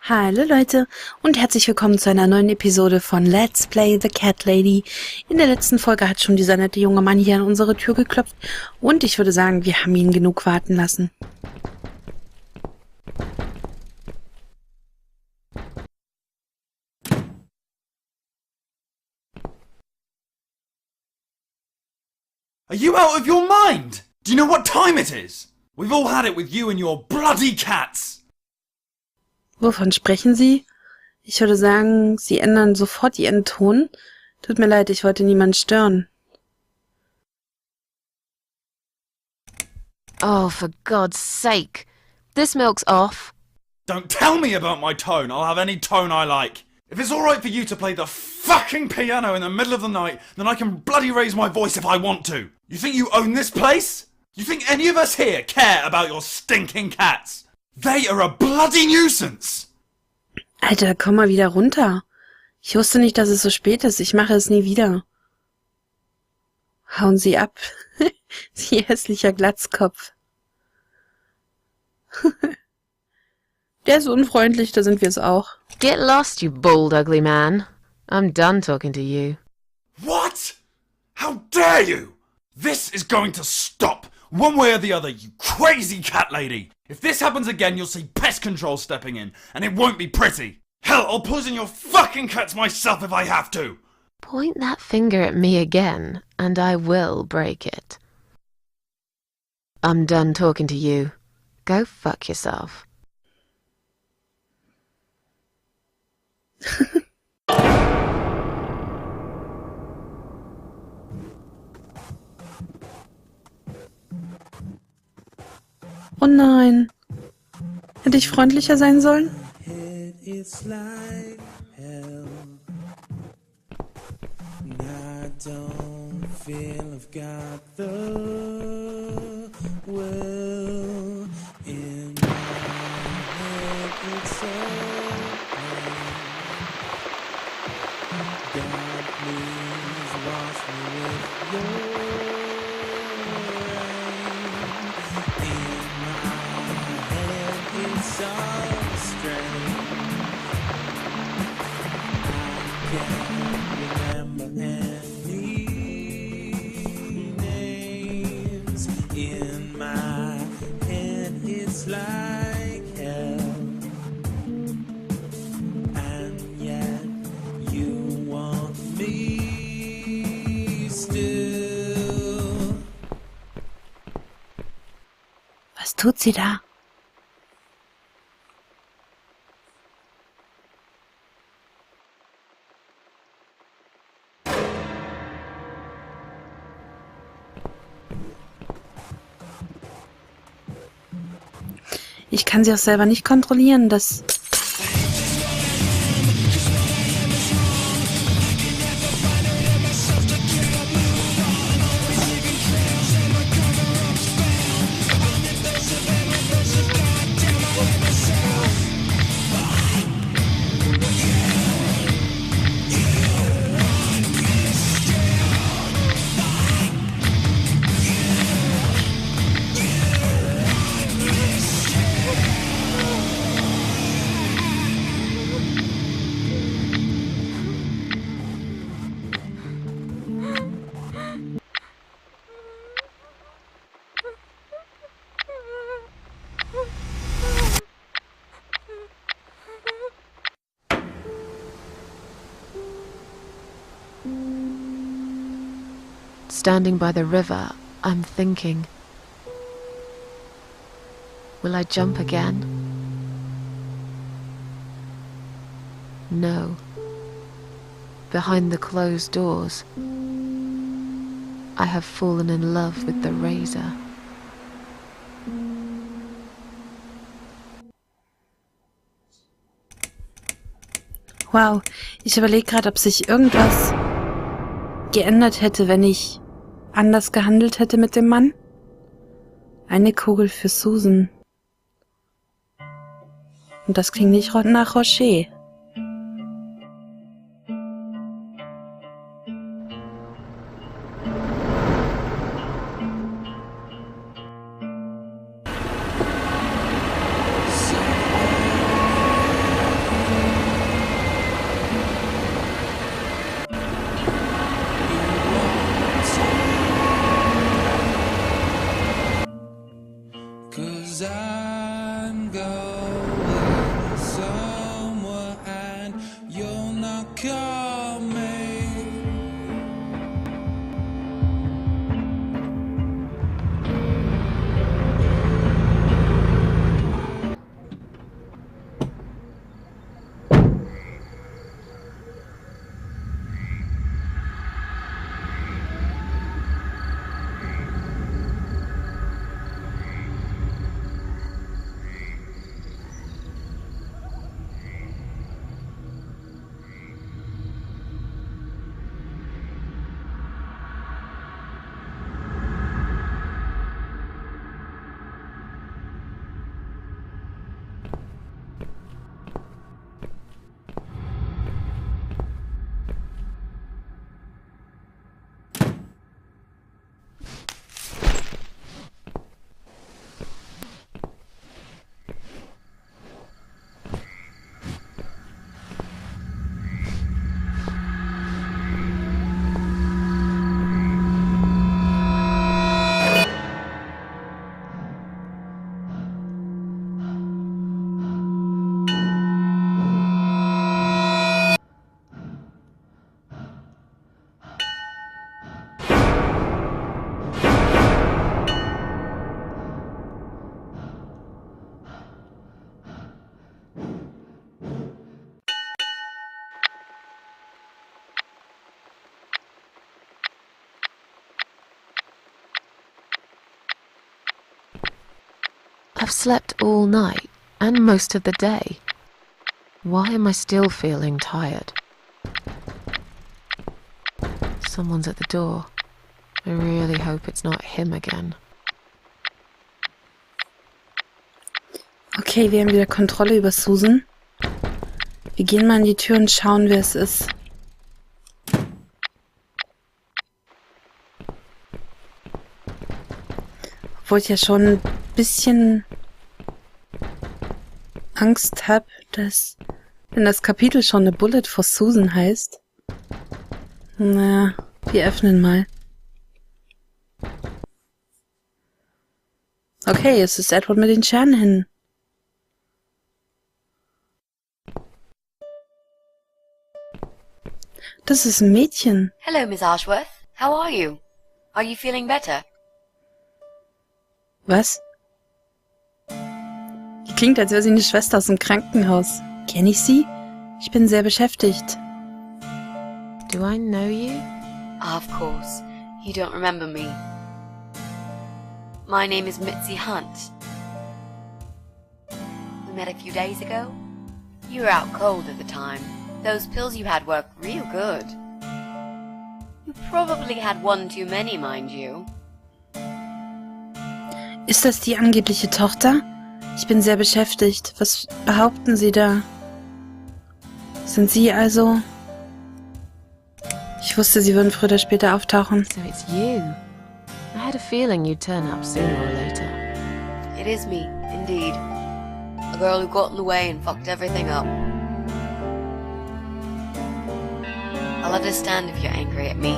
Hallo Leute und herzlich willkommen zu einer neuen Episode von Let's Play The Cat Lady. In der letzten Folge hat schon dieser nette junge Mann hier an unsere Tür geklopft und ich würde sagen, wir haben ihn genug warten lassen. Are you out of your mind? Do you know what time it is? We've all had it with you and your bloody cats. Wovon sprechen Sie? Ich würde sagen, Sie ändern sofort Ihren Ton. Tut mir leid, ich wollte niemanden stören. Oh, for God's sake. This milk's off. Don't tell me about my tone. I'll have any tone I like. If it's alright for you to play the fucking piano in the middle of the night, then I can bloody raise my voice if I want to. You think you own this place? You think any of us here care about your stinking cats? They are a bloody nuisance! Alter, komm mal wieder runter. Ich wusste nicht, dass es so spät ist. Ich mache es nie wieder. Hauen Sie ab. Sie hässlicher Glatzkopf. Der ist unfreundlich, da sind wir es auch. Get lost, you bald, ugly man. I'm done talking to you. What? How dare you? This is going to stop, one way or the other, you crazy cat lady. If this happens again, you'll see pest control stepping in, and it won't be pretty. Hell, I'll poison your fucking cats myself if I have to. Point that finger at me again, and I will break it. I'm done talking to you. Go fuck yourself. Oh nein. Hätte ich freundlicher sein sollen? It's like hell. I don't feel I've got the will in my head. It's so bad. God, please wash me with your rain. In my head, it's so strange. Can't remember any names. In my head it's like hell, and yet you want me still. Was tut sie da? Ich kann sie auch selber nicht kontrollieren, das... Standing by the river, I'm thinking, will I jump again? No. Behind the closed doors, I have fallen in love with the razor. Wow, ich überlege gerade, ob sich irgendwas geändert hätte, wenn ich anders gehandelt hätte mit dem Mann. Eine Kugel für Susan. Und das klingt nicht nach Rocher. I've slept all night and most of the day. Why am I still feeling tired? Someone's at the door. I really hope it's not him again. Okay, wir haben wieder Kontrolle über Susan. Wir gehen mal an die Tür und schauen, wer es ist. Obwohl ich ja schon ein bisschen Angst habe, dass, wenn das Kapitel schon eine Bullet for Susan heißt. Naja, wir öffnen mal. Okay, es ist Edward mit den Sternenhänden. Das ist ein Mädchen. Hello, Miss Ashworth. How are you? Are you feeling better? Was? Die klingt, als wäre sie eine Schwester aus dem Krankenhaus. Kenne ich sie? Ich bin sehr beschäftigt. Do I know you? Of course. You don't remember me. My name is Mitzi Hunt. We met a few days ago. You were out cold at the time. Those pills you had worked real good. You probably had one too many, mind you. Ist das die angebliche Tochter? Ich bin sehr beschäftigt. Was behaupten Sie da? Sind Sie also... Ich wusste, Sie würden früher oder später auftauchen. So it's you. I had a feeling you'd turn up sooner or later. It is me, indeed. A girl who got in the way and fucked everything up. I'll understand if you're angry at me.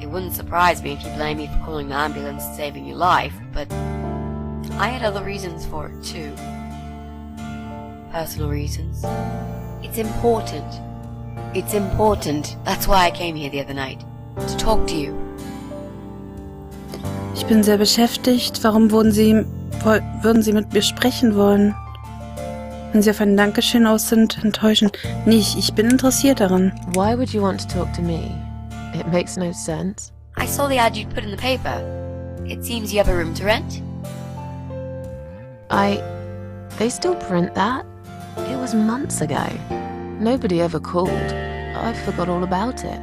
It wouldn't surprise me if you blame me for calling the ambulance and saving your life, but I had other reasons for it too. Personal reasons. It's important. It's important. That's why I came here the other night. To talk to you. Ich bin sehr beschäftigt. Warum würden Sie mit mir sprechen wollen? Wenn Sie auf ein Dankeschön aus sind, enttäuschen. Nicht, ich bin interessiert daran. Why would you want to talk to me? It makes no sense. I saw the ad you'd put in the paper. It seems you have a room to rent. They still print that? It was months ago. Nobody ever called. I forgot all about it.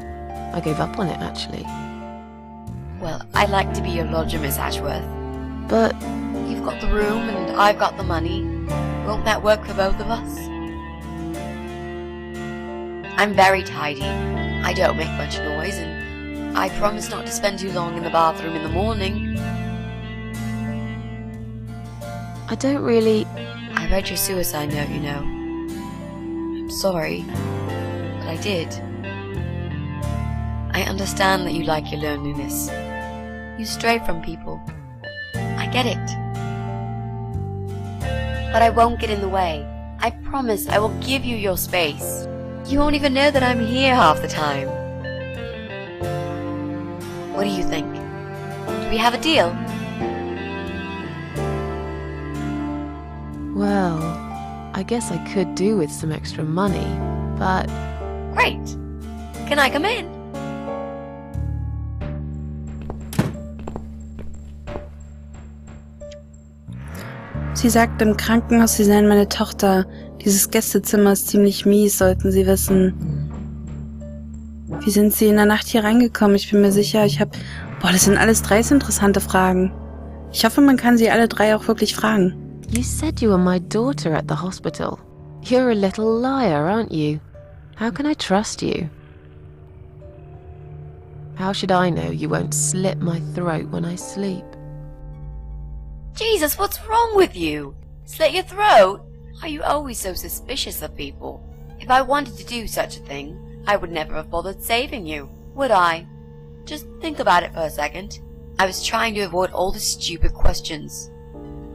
I gave up on it, actually. Well, I'd like to be your lodger, Miss Ashworth. But You've got the room and I've got the money. Won't that work for both of us? I'm very tidy. I don't make much noise and I promise not to spend too long in the bathroom in the morning. I don't really... I read your suicide note, you know. I'm sorry, but I did. I understand that you like your loneliness. You stray from people. I get it. But I won't get in the way. I promise I will give you your space. You won't even know that I'm here half the time. What do you think? Do we have a deal? Well, I guess I could do with some extra money, but... Great. Can I come in? Sie sagt im Krankenhaus, Sie seien meine Tochter. Dieses Gästezimmer ist ziemlich mies, sollten Sie wissen. Wie sind Sie in der Nacht hier reingekommen? Ich bin mir sicher, Boah, das sind alles 3 interessante Fragen. Ich hoffe, man kann sie alle 3 auch wirklich fragen. You said you were my daughter at the hospital. You're a little liar, aren't you? How can I trust you? How should I know you won't slit my throat when I sleep? Jesus, what's wrong with you? Slit your throat? Are you always so suspicious of people? If I wanted to do such a thing, I would never have bothered saving you, would I? Just think about it for a second. I was trying to avoid all the stupid questions.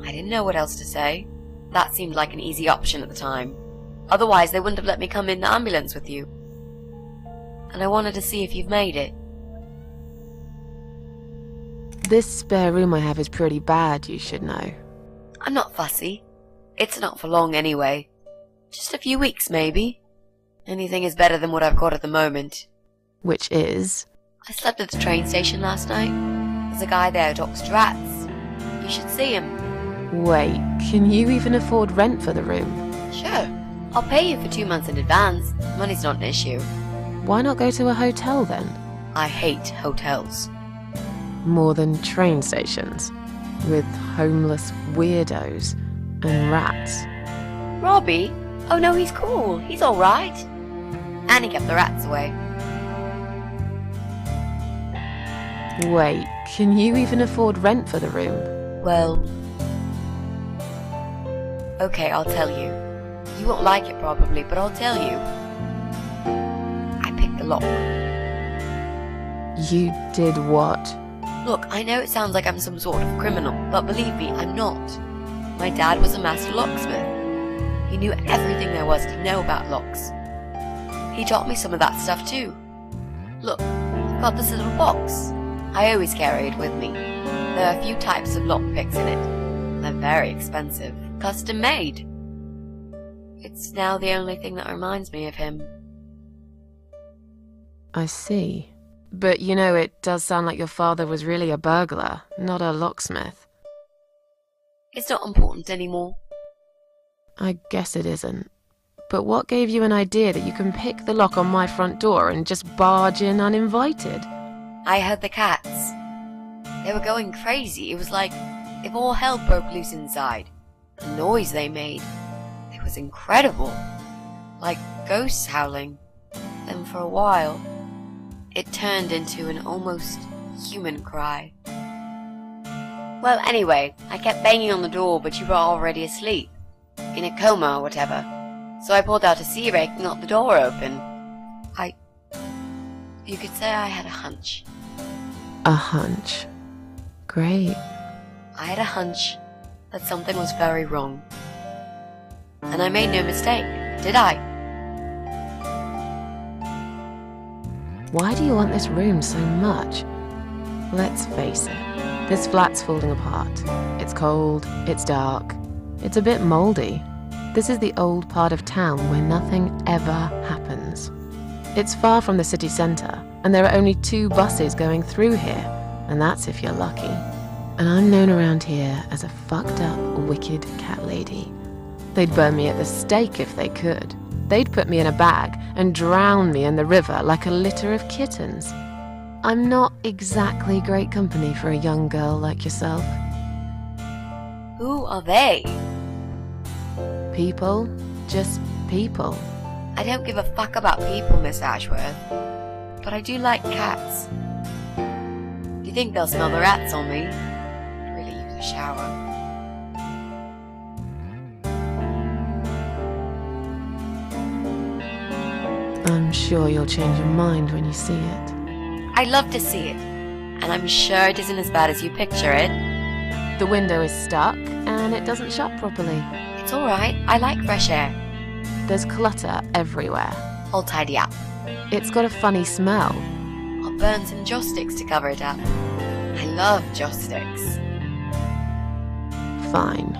I didn't know what else to say. That seemed like an easy option at the time. Otherwise, they wouldn't have let me come in the ambulance with you. And I wanted to see if you've made it. This spare room I have is pretty bad, you should know. I'm not fussy. It's not for long anyway. Just a few weeks, maybe. Anything is better than what I've got at the moment. Which is? I slept at the train station last night. There's a guy there who talks to rats. You should see him. Wait, can you even afford rent for the room? Sure. I'll pay you for 2 months in advance. Money's not an issue. Why not go to a hotel then? I hate hotels. More than train stations, with homeless weirdos and rats. Robbie? Oh no, he's cool. He's alright. And he kept the rats away. Wait, can you even afford rent for the room? Well... Okay, I'll tell you. You won't like it probably, but I'll tell you. I picked the lock. You did what? Look, I know it sounds like I'm some sort of criminal, but believe me, I'm not. My dad was a master locksmith. He knew everything there was to know about locks. He taught me some of that stuff too. Look, I've got this little box. I always carry it with me. There are a few types of lockpicks in it. They're very expensive. Custom made. It's now the only thing that reminds me of him. I see. But you know, it does sound like your father was really a burglar, not a locksmith. It's not important anymore. I guess it isn't. But what gave you an idea that you can pick the lock on my front door and just barge in uninvited? I heard the cats. They were going crazy. It was like if all hell broke loose inside. The noise they made. It was incredible. Like ghosts howling. Then for a while, it turned into an almost human cry. Well, anyway, I kept banging on the door, but you were already asleep. In a coma or whatever. So I pulled out a sea rake and got the door open. You could say I had a hunch. A hunch. Great. I had a hunch that something was very wrong. And I made no mistake, did I? Why do you want this room so much? Let's face it, this flat's falling apart. It's cold, it's dark, it's a bit mouldy. This is the old part of town where nothing ever happens. It's far from the city centre, and there are only 2 buses going through here, and that's if you're lucky. And I'm known around here as a fucked up, wicked cat lady. They'd burn me at the stake if they could. They'd put me in a bag and drown me in the river like a litter of kittens. I'm not exactly great company for a young girl like yourself. Who are they? People, just people. I don't give a fuck about people, Miss Ashworth. But I do like cats. Do you think they'll smell the rats on me? I'd really use a shower. I'm sure you'll change your mind when you see it. I'd love to see it. And I'm sure it isn't as bad as you picture it. The window is stuck and it doesn't shut properly. It's alright, I like fresh air. There's clutter everywhere. I'll tidy up. It's got a funny smell. I'll burn some joss sticks to cover it up. I love joss sticks. Fine.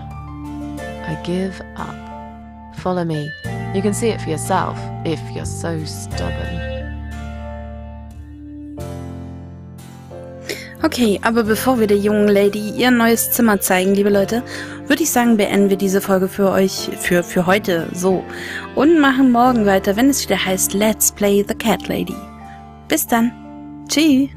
I give up. Follow me. You can see it for yourself, if you're so stubborn. Okay, aber bevor wir der jungen Lady ihr neues Zimmer zeigen, liebe Leute, würde ich sagen, beenden wir diese Folge für euch, für heute so. Und machen morgen weiter, wenn es wieder heißt Let's Play the Cat Lady. Bis dann. Tschüss.